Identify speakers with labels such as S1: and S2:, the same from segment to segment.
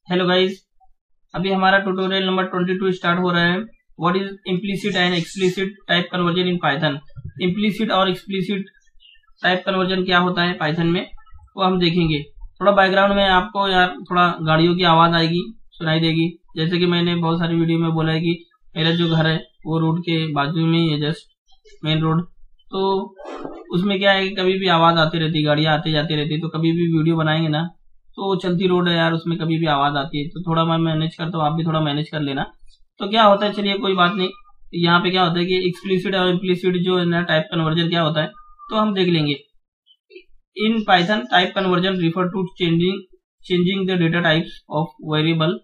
S1: Hello guys, अभी हमारा tutorial number 22 start हो रहा है। What is implicit and explicit type conversion in Python. Implicit और एक्सप्लिसिट टाइप कन्वर्जन क्या होता है पाइथन में, वो हम देखेंगे। थोड़ा बैकग्राउंड में आपको यार थोड़ा गाड़ियों की आवाज आएगी, सुनाई देगी। जैसे कि मैंने बहुत सारी वीडियो में बोला है कि मेरा जो घर है वो रोड के बाजू में ही है, जस्ट मेन रोड। तो उसमें क्या है कि कभी भी आवाज आती रहती, गाड़ियां आती जाती रहती। तो कभी भी वीडियो बनाएंगे ना, तो चलती रोड है यार, उसमें कभी भी आवाज आती है। तो थोड़ा मैं मैनेज करता हूँ, आप भी थोड़ा मैनेज कर लेना। तो क्या होता है, चलिए कोई बात नहीं। यहाँ पे क्या होता है कि एक्सप्लिसिट और इम्प्लिसिट जो है ना टाइप कन्वर्जन क्या होता है, तो हम देख लेंगे। In Python type conversion refer to changing the data types of variable,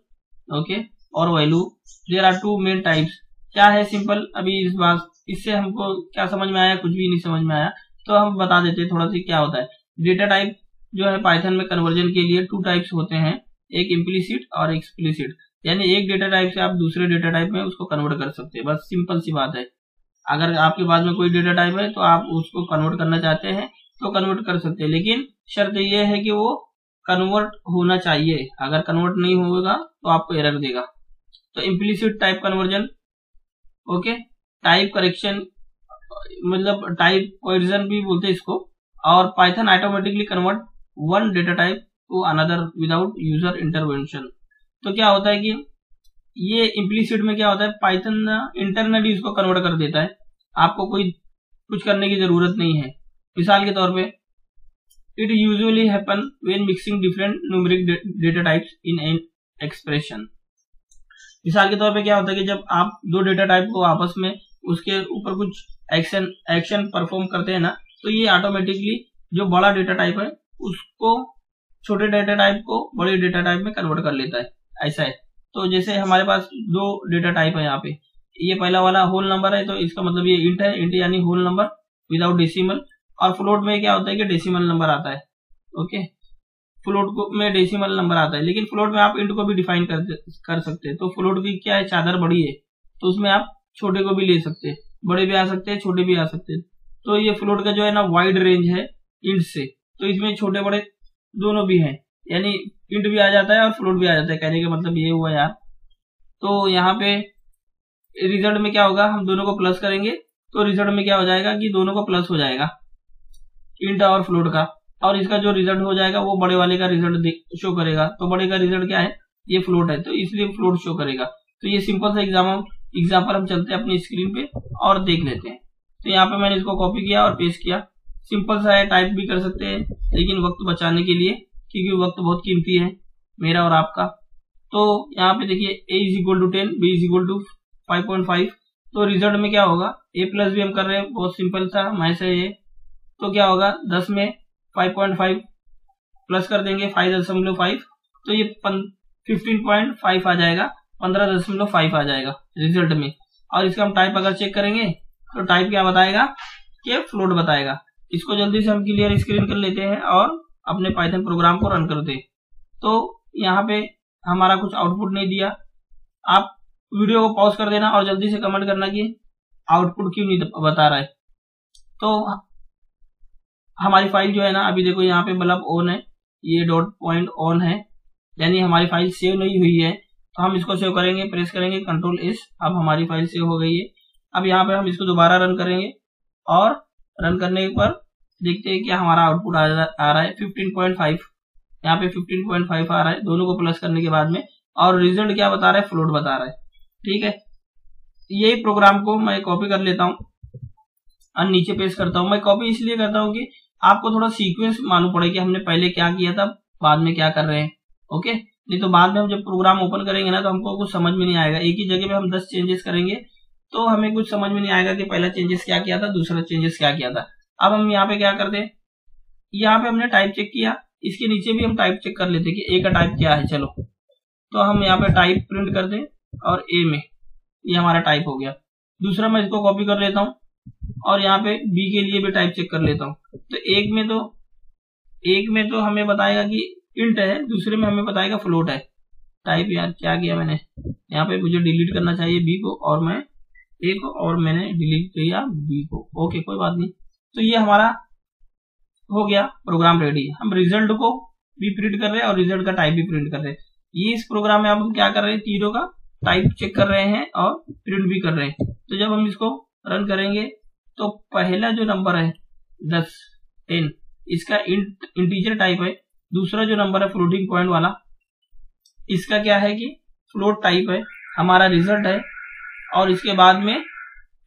S1: okay, और value. There are two main types. क्या है सिंपल, अभी इस बात इससे हमको क्या समझ में आया, कुछ भी नहीं समझ में आया तो हम बता देते हैं थोड़ा सा क्या होता है। डेटा टाइप जो है पाइथन में कन्वर्जन के लिए टू टाइप्स होते हैं, एक इम्प्लिसिट और एक्सप्लिसिट। यानी एक डेटा टाइप से आप दूसरे डेटा टाइप में उसको कन्वर्ट कर सकते हैं, बस सिंपल सी बात है। अगर आपके पास में कोई डेटा टाइप है तो आप उसको कन्वर्ट करना चाहते हैं तो कन्वर्ट कर सकते हैं, लेकिन शर्त यह है कि वो कन्वर्ट होना चाहिए। अगर कन्वर्ट नहीं होगा तो आपको एरर देगा। तो implicit type conversion, okay, type correction मतलब टाइप कोएर्जन भी बोलते हैं इसको। और Python automatically convert one data type two another without user intervention. तो क्या होता है कि ये इम्प्लिसिट में क्या होता है, पाइथन इंटरनली इसको कन्वर्ट कर देता है, आपको कोई कुछ करने की जरूरत नहीं है। मिसाल के तौर पे, it usually happen when mixing different numeric data types in an expression. मिसाल के तौर पे क्या होता है कि जब आप दो डेटा टाइप को आपस में उसके ऊपर कुछ एक्शन परफॉर्म करते हैं ना, तो ये ऑटोमेटिकली जो बड़ा डेटा टाइप है उसको छोटे डेटा टाइप को बड़े डेटा टाइप में कन्वर्ट कर लेता है, ऐसा है। तो जैसे हमारे पास दो डेटा टाइप है यहाँ पे, ये पहला वाला होल नंबर है तो इसका मतलब ये इंट है, इंट यानी होल नंबर विदाउट डेसिमल। और फ्लोट में क्या होता है कि डेसिमल नंबर आता है, ओके, फ्लोट में डेसिमल नंबर आता है। लेकिन फ्लोट में आप इंट को भी डिफाइन कर सकते हैं। तो फ्लोट की क्या है, चादर बड़ी है तो उसमें आप छोटे को भी ले सकते हैं, बड़े भी आ सकते हैं, छोटे भी आ सकते हैं। तो ये फ्लोट का जो है ना वाइड रेंज है इंट से, तो इसमें छोटे बड़े दोनों भी हैं, यानी इंट भी आ जाता है और फ्लोट भी आ जाता है। कहने का मतलब ये हुआ यार। तो यहाँ पे रिजल्ट में क्या होगा, हम दोनों को प्लस करेंगे तो रिजल्ट में क्या हो जाएगा कि दोनों को प्लस हो जाएगा, इंट और फ्लोट का। और इसका जो रिजल्ट हो जाएगा वो बड़े वाले का रिजल्ट शो करेगा। तो बड़े का रिजल्ट क्या है, ये फ्लोट है तो इसलिए फ्लोट शो करेगा। तो ये सिंपल सा एग्जाम्पल हम चलते हैं अपनी स्क्रीन पे और देख लेते हैं। तो यहाँ पे मैंने इसको कॉपी किया और पेस्ट किया। सिंपल सा है, टाइप भी कर सकते हैं, लेकिन वक्त बचाने के लिए, क्योंकि वक्त बहुत कीमती है मेरा और आपका। तो यहाँ पे देखिए a is equal to 10, b is equal to 5.5। तो रिजल्ट में क्या होगा, a प्लस भी हम कर रहे हैं, बहुत सिंपल सा मैथ है ये। तो क्या होगा, 10 में 5.5 प्लस कर देंगे 5.5, तो ये 15.5 आ जाएगा, 15.5 आ जाएगा रिजल्ट में। और इसका हम टाइप अगर चेक करेंगे तो टाइप क्या बताएगा कि फ्लोट बताएगा। इसको जल्दी से हम क्लियर स्क्रीन कर लेते हैं और अपने पाइथन प्रोग्राम को रन करते हैं। तो यहाँ पे हमारा कुछ आउटपुट नहीं दिया। आप वीडियो को पॉज कर देना और जल्दी से कमेंट करना कि आउटपुट क्यों नहीं बता रहा है। तो हमारी फाइल जो है ना, अभी देखो यहाँ पे बल्ब ऑन है, ये डॉट पॉइंट ऑन है, यानी हमारी फाइल सेव नहीं हुई है। तो हम इसको सेव करेंगे, प्रेस करेंगे कंट्रोल एस, अब हमारी फाइल सेव हो गई है। अब यहाँ पे हम इसको दोबारा रन करेंगे और रन करने पर देखते हैं क्या हमारा आउटपुट आ रहा है 15.5। यहाँ पे 15.5 आ रहा है दोनों को प्लस करने के बाद में। और रिजल्ट क्या बता रहा है, फ्लोट बता रहा है, ठीक है। यही प्रोग्राम को मैं कॉपी कर लेता हूँ और नीचे पेस्ट करता हूँ। मैं कॉपी इसलिए करता हूँ कि आपको थोड़ा सीक्वेंस मालूम पड़े कि हमने पहले क्या किया था, बाद में क्या कर रहे हैं, ओके। नहीं तो बाद में हम जब प्रोग्राम ओपन करेंगे ना तो हमको कुछ समझ में नहीं आएगा। एक ही जगह पे हम 10 चेंजेस करेंगे तो हमें कुछ समझ में नहीं आएगा कि पहला चेंजेस क्या किया था, दूसरा चेंजेस क्या किया था। अब हम यहाँ पे क्या करते हैं, यहाँ पे हमने टाइप चेक किया, इसके नीचे भी हम टाइप चेक कर लेते कि ए का टाइप क्या है। चलो तो हम यहाँ पे टाइप प्रिंट कर दें और ए में ये हमारा टाइप हो गया। दूसरा मैं इसको कॉपी कर लेता हूँ और यहाँ पे बी के लिए भी टाइप चेक कर लेता हूँ। तो एक में तो हमें बताएगा कि इंट है, दूसरे में हमें बताएगा फ्लोट है। टाइप यार क्या किया मैंने, यहाँ पे मुझे डिलीट करना चाहिए बी को और मैं ए को, और मैंने डिलीट किया बी को, ओके कोई बात नहीं। तो ये हमारा हो गया प्रोग्राम रेडी। हम रिजल्ट को भी प्रिंट कर रहे हैं और रिजल्ट का टाइप भी प्रिंट कर रहे हैं। ये इस प्रोग्राम में अब हम क्या कर रहे हैं, तीनों का टाइप चेक कर रहे हैं और प्रिंट भी कर रहे हैं। तो जब हम इसको रन करेंगे तो पहला जो नंबर है 10 10 इसका इंटीजर टाइप है, दूसरा जो नंबर है फ्लोटिंग पॉइंट वाला इसका क्या है कि फ्लोट टाइप है, हमारा रिजल्ट है, और इसके बाद में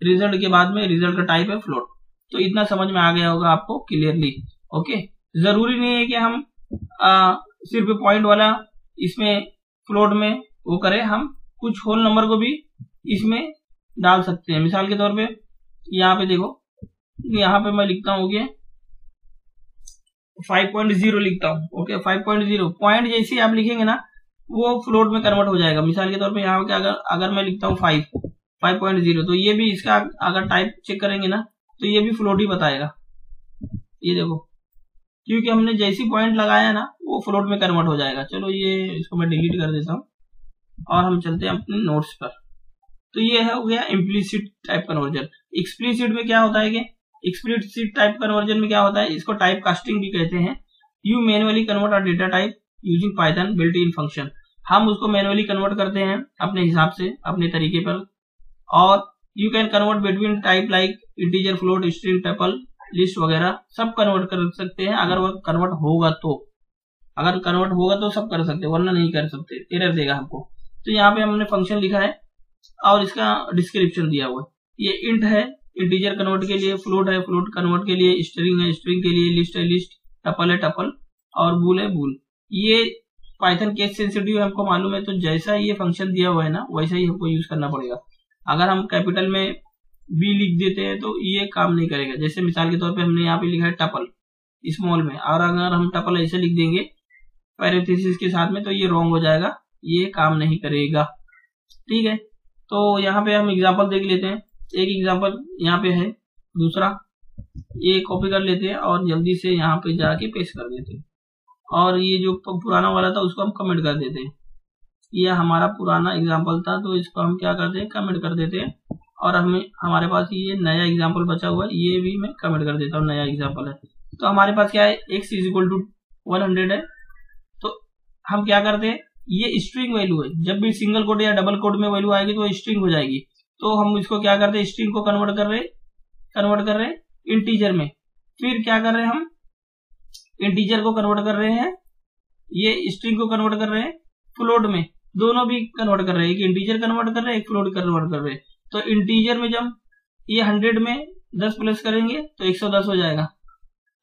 S1: रिजल्ट के बाद में रिजल्ट का टाइप है फ्लोट। तो इतना समझ में आ गया होगा आपको क्लियरली। ओके, जरूरी नहीं है कि हम सिर्फ पॉइंट वाला इसमें फ्लोट में वो करें, हम कुछ होल नंबर को भी इसमें डाल सकते हैं। मिसाल के तौर पे यहाँ पे देखो, यहाँ पे मैं लिखता हूँ कि 5.0 लिखता हूँ। ओके, 5.0 पॉइंट जैसे आप लिखेंगे ना वो फ्लोट में कन्वर्ट हो जाएगा। मिसाल के तौर पे यहाँ पे अगर मैं लिखता हूँ 5.0 तो ये भी इसका अगर टाइप चेक करेंगे ना तो ये भी फ्लोट ही बताएगा। ये देखो, क्योंकि हमने जैसी पॉइंट लगाया ना वो फ्लोट में कन्वर्ट हो जाएगा। चलो ये इसको मैं डिलीट कर देता हूँ और हम चलते हैं अपने नोट्स पर। तो ये है हो गया इम्प्लीसिट टाइप कन्वर्जन। एक्सप्लिसिट में क्या होता है कि एक्सप्लिसिट टाइप कन्वर्जन में क्या होता है, इसको टाइप कास्टिंग भी कहते हैं। You manually convert a data type using Python built in function. हम उसको मैनुअली कन्वर्ट करते हैं अपने हिसाब से, अपने तरीके पर। और you can convert between type like integer, float, string, tuple, list वगैरह सब कन्वर्ट कर सकते हैं। अगर वो कन्वर्ट होगा तो, अगर कन्वर्ट होगा तो सब कर सकते हैं, वरना नहीं कर सकते, एरर देगा हमको। तो यहाँ पे हमने फंक्शन लिखा है और इसका डिस्क्रिप्शन दिया हुआ है। ये इंट है इंटीजर कन्वर्ट के लिए, फ्लोट है फ्लोट कन्वर्ट के लिए, स्ट्रिंग है स्ट्रिंग के लिए, लिस्ट है लिस्ट, टपल है टपल और बूल है बूल। ये पाइथन केस सेंसिटिव है, हमको मालूम है। तो जैसा ये फंक्शन दिया हुआ है ना वैसा ही हमको यूज करना पड़ेगा। अगर हम कैपिटल में बी लिख देते हैं तो ये काम नहीं करेगा। जैसे मिसाल के तौर पे हमने यहाँ पे लिखा है टपल स्मॉल में, और अगर हम टपल ऐसे लिख देंगे पैरेंथेसिस के साथ में तो ये रॉन्ग हो जाएगा, ये काम नहीं करेगा। ठीक है, तो यहाँ पे हम एग्जांपल देख लेते हैं। एक एग्जांपल यहाँ पे है, दूसरा ये कॉपी कर लेते हैं और जल्दी से यहाँ पे जाके पेस्ट कर देते हैं। और ये जो पुराना वाला था उसको हम कमेंट कर देते हैं। ये हमारा पुराना एग्जांपल था तो इसको हम क्या करते हैं, कमेंट कर देते हैं। और हमारे पास ये नया एग्जांपल बचा हुआ है, ये भी मैं कमेंट कर देता हूँ, नया एग्जांपल है। तो हमारे पास क्या है, x = 100 है। तो हम क्या करते हैं, ये स्ट्रिंग वैल्यू है, जब भी सिंगल कोड या डबल कोड में वैल्यू आएगी तो स्ट्रिंग हो जाएगी। तो हम इसको क्या करते हैं, स्ट्रिंग को कन्वर्ट कर रहे इंटीजर में। फिर क्या कर रहे हैं, हम इंटीजर को कन्वर्ट कर रहे हैं, ये स्ट्रिंग को कन्वर्ट कर रहे हैं फ्लोट में, दोनों भी कन्वर्ट कर रहे हैं। एक इंटीजर कन्वर्ट कर रहे हैं, एक फ्लोट कन्वर्ट कर रहे हैं। तो इंटीजर में जब ये 100 में 10 प्लस करेंगे तो 110 हो जाएगा,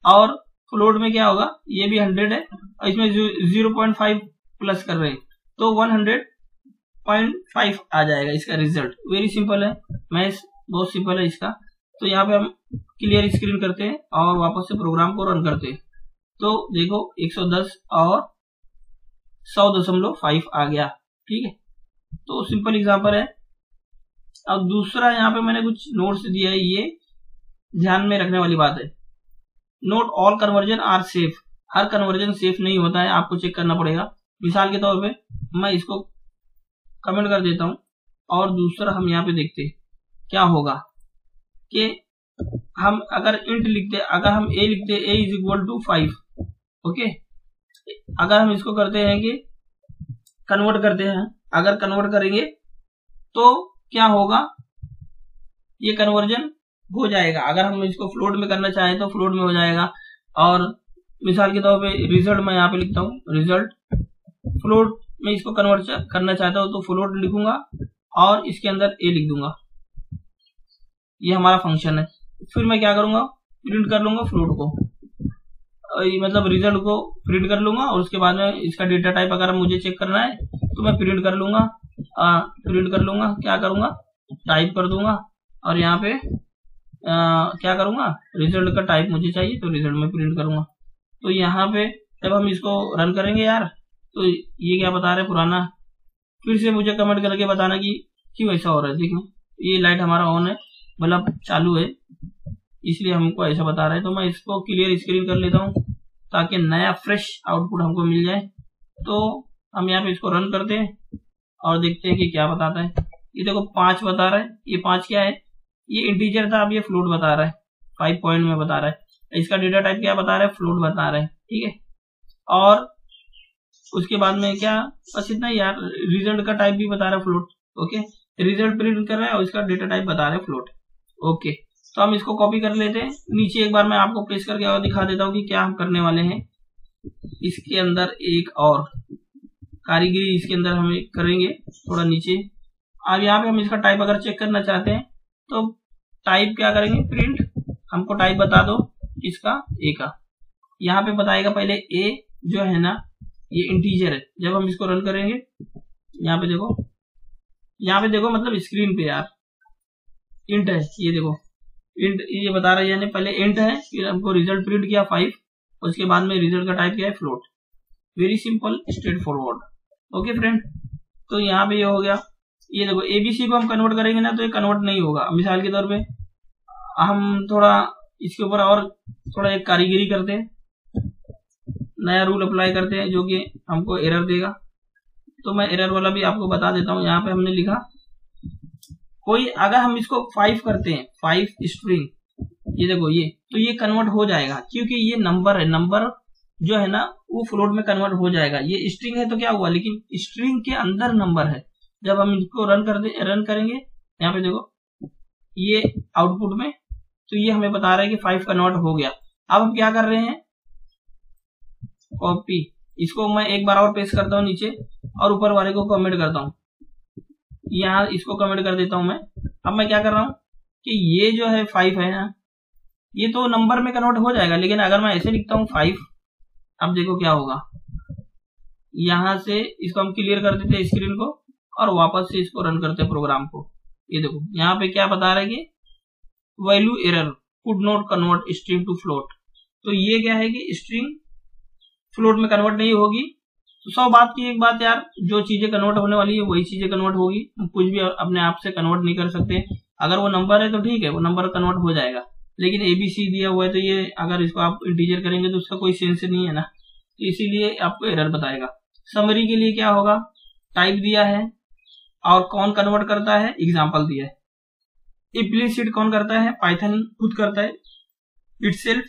S1: और फ्लोट में क्या होगा, ये भी 100 है और इसमें 0.5 प्लस कर रहे हैं तो 100.5 आ जाएगा इसका रिजल्ट। वेरी सिंपल है, मैथ्स बहुत सिंपल है इसका। तो यहाँ पे हम क्लियर स्क्रीन करते हैं और वापस से प्रोग्राम को रन करते हैं। तो देखो 110 और 100.5 आ गया। ठीक है, तो सिंपल एग्जांपल है। अब दूसरा यहाँ पे मैंने कुछ नोट्स दिया है, ये ध्यान में रखने वाली बात है। Note all conversion are safe. हर कन्वर्जन सेफ नहीं होता है, आपको चेक करना पड़ेगा। मिसाल के तौर पे मैं इसको कमेंट कर देता हूं और दूसरा हम यहाँ पे देखते हैं क्या होगा कि हम अगर इंट लिखते, अगर हम a लिखते a = 5। ओके, अगर हम इसको करते हैं कि कन्वर्ट करते हैं, अगर कन्वर्ट करेंगे तो क्या होगा, ये कन्वर्जन हो जाएगा। अगर हम इसको फ्लोट में करना चाहें तो फ्लोट में हो जाएगा। और मिसाल के तौर पे रिजल्ट मैं यहाँ पे लिखता हूँ, रिजल्ट फ्लोट में इसको कन्वर्ट करना चाहता हूँ तो फ्लोट लिखूंगा और इसके अंदर a लिख दूंगा। ये हमारा फंक्शन है। फिर मैं क्या करूंगा, प्रिंट कर लूंगा फ्लोट को, मतलब रिजल्ट को प्रिंट कर लूंगा और उसके बाद में इसका डेटा टाइप अगर मुझे चेक करना है तो मैं प्रिंट कर लूंगा। क्या करूंगा, टाइप कर दूंगा और यहाँ पे क्या करूंगा, रिजल्ट का टाइप मुझे चाहिए तो रिजल्ट में प्रिंट करूंगा। तो यहाँ पे जब हम इसको रन करेंगे यार, तो ये क्या बता रहे पुराना, फिर से मुझे कमेंट करके बताना कि क्यों ऐसा हो रहा है। देखो ये लाइट हमारा ऑन है, बल्ब चालू है, इसलिए हमको ऐसा बता रहा है। तो मैं इसको क्लियर स्क्रीन कर लेता हूँ ताकि नया फ्रेश आउटपुट हमको मिल जाए। तो हम यहाँ पे इसको रन करते हैं और देखते हैं कि क्या बताता है। ये देखो 5 बता रहा है, ये 5 क्या है, ये इंटीजर था, अब ये फ्लोट बता रहा है, 5 पॉइंट में बता रहा है। इसका डेटा टाइप क्या बता रहा है, फ्लोट बता रहा है। ठीक है, और उसके बाद में क्या, बस इतना ही यार। रिजल्ट का टाइप भी बता रहा है फ्लोट। ओके, रिजल्ट प्रिंट कर रहा है और इसका डेटा टाइप बता रहा है फ्लोट। ओके, तो हम इसको कॉपी कर लेते हैं। नीचे एक बार मैं आपको पेस्ट करके और दिखा देता हूँ कि क्या हम करने वाले हैं। इसके अंदर एक और कारीगरी इसके अंदर हम करेंगे थोड़ा नीचे। अब यहाँ पे हम इसका टाइप अगर चेक करना चाहते हैं तो टाइप क्या करेंगे, प्रिंट। हमको टाइप बता दो इसका, ए का। यहाँ पे बताएगा पहले ए जो है ना ये इंटीजर है। जब हम इसको रन करेंगे, यहाँ पे देखो, यहाँ पे देखो मतलब स्क्रीन पे यार इंट है, ये देखो इंट, ये बता रहा है यानी पहले इंट है, फिर हमको रिजल्ट प्रिंट किया 5, उसके बाद में रिजल्ट का टाइप किया है float. Very simple, straight forward. Okay friend, तो यहाँ पे ये हो गया। ये देखो एबीसी को हम कन्वर्ट करेंगे ना तो ये कन्वर्ट नहीं होगा। मिसाल के तौर पे हम थोड़ा इसके ऊपर और थोड़ा एक कारीगरी करते हैं, नया रूल अप्लाई करते हैं जो कि हमको एरर देगा। तो मैं एरर वाला भी आपको बता देता हूँ। यहाँ पे हमने लिखा कोई, अगर हम इसको 5 करते हैं, 5 स्ट्रिंग, ये देखो ये, तो ये कन्वर्ट हो जाएगा क्योंकि ये नंबर है। नंबर जो है ना वो फ्लोट में कन्वर्ट हो जाएगा। ये स्ट्रिंग है तो क्या हुआ, लेकिन स्ट्रिंग के अंदर नंबर है। जब हम इसको रन करेंगे, यहाँ पे देखो ये आउटपुट में, तो ये हमें बता रहा है कि 5 कन्वर्ट हो गया। अब हम क्या कर रहे हैं, कॉपी, इसको मैं एक बार और पेस्ट करता हूँ नीचे और ऊपर वाले को कमेंट करता हूँ। यहाँ इसको कमेंट कर देता हूँ मैं। अब मैं क्या कर रहा हूँ कि ये जो है 5 है ना, ये तो नंबर में कन्वर्ट हो जाएगा, लेकिन अगर मैं ऐसे लिखता हूँ 5, अब देखो क्या होगा। यहां से इसको हम क्लियर कर देते हैं स्क्रीन को और वापस से इसको रन करते हैं प्रोग्राम को। ये देखो यहाँ पे क्या बता रहा है कि value error, could not convert string to float. तो ये क्या है कि स्ट्रिंग फ्लोट में कन्वर्ट नहीं होगी। तो 100 बात की एक बात यार, जो चीजें कन्वर्ट होने वाली है वही चीजें कन्वर्ट होगी। हम कुछ भी अपने आप से कन्वर्ट नहीं कर सकते। अगर वो नंबर है तो ठीक है, वो नंबर कन्वर्ट हो जाएगा, लेकिन एबीसी दिया हुआ है तो ये अगर इसको आप इंटीजर करेंगे तो उसका कोई सेंस नहीं है ना, इसीलिए आपको एरर बताएगा। समरी के लिए क्या होगा, टाइप दिया है और कौन कन्वर्ट करता है, एग्जाम्पल दिया है। इम्प्लिसिट कौन करता है, पाइथन खुद करता है इटसेल्फ,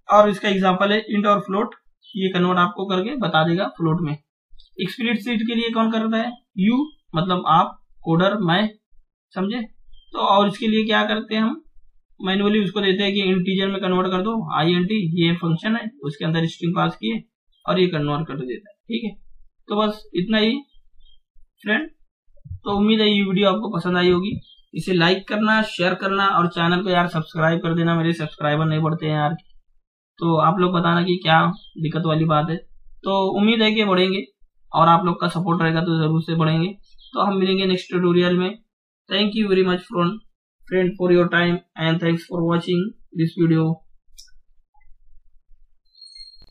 S1: और इसका एग्जाम्पल है इंट और फ्लोट। ये कन्वर्ट आपको करके बता देगा फ्लोट में। एक्सप्लिसिट के लिए कौन करता है, यू, मतलब आप, कोडर, मैं, समझे। तो और इसके लिए क्या करते हैं, हम मैन्युअली उसको देते हैं कि इंटीजर में कन्वर्ट कर दो, INT, ये फंक्शन है, उसके अंदर स्ट्रिंग पास किए और ये कन्वर्ट कर देता है। ठीक है, तो बस इतना ही फ्रेंड। तो उम्मीद है ये वीडियो आपको पसंद आई होगी। इसे लाइक करना, शेयर करना और चैनल को यार सब्सक्राइब कर देना। मेरे सब्सक्राइबर नहीं बढ़ते हैं यार, तो आप लोग बताना कि क्या दिक्कत वाली बात है। तो उम्मीद है कि बढ़ेंगे और आप लोग का सपोर्ट रहेगा तो जरूर से बढ़ेंगे। तो हम मिलेंगे नेक्स्ट ट्यूटोरियल में। Thank you very much friend for your time and thanks for watching this video.